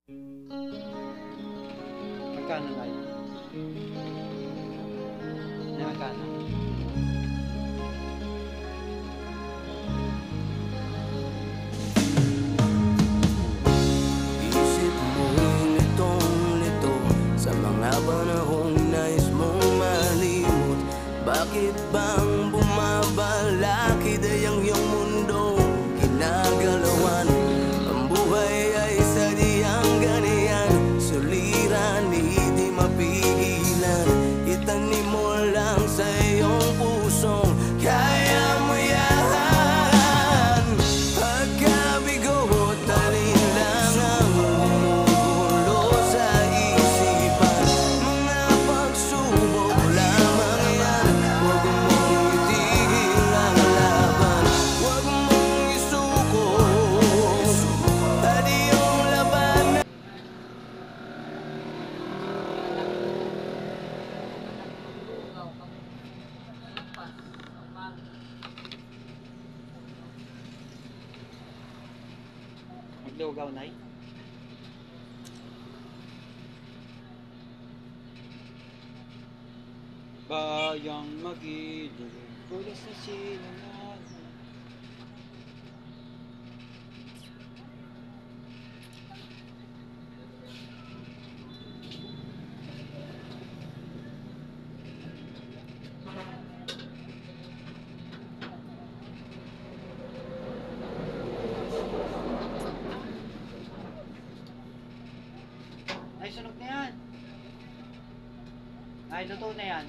Magkano na yun? Magkano? Isip mo litong-lito sa mga panahong nais mong malimot. Bakit bang bumabalakid ay ang iyong mundo ginagalawan? Ang buhay ay sadyang ganyan, suliran, hindi mapigilan. Itanim mo lang sa iyong pusong kaya mo yan. Pagkabigo, talin lang ang gumugulo sa isipan. Mga pagsubok lamang yan, huwag mong itigil ang laban. Huwag mong isuko at iyong labanan. Maglugaw na yun? Bayang magilid, pulis na silangan. Ay, sunog na yan. Ay, luto na yan.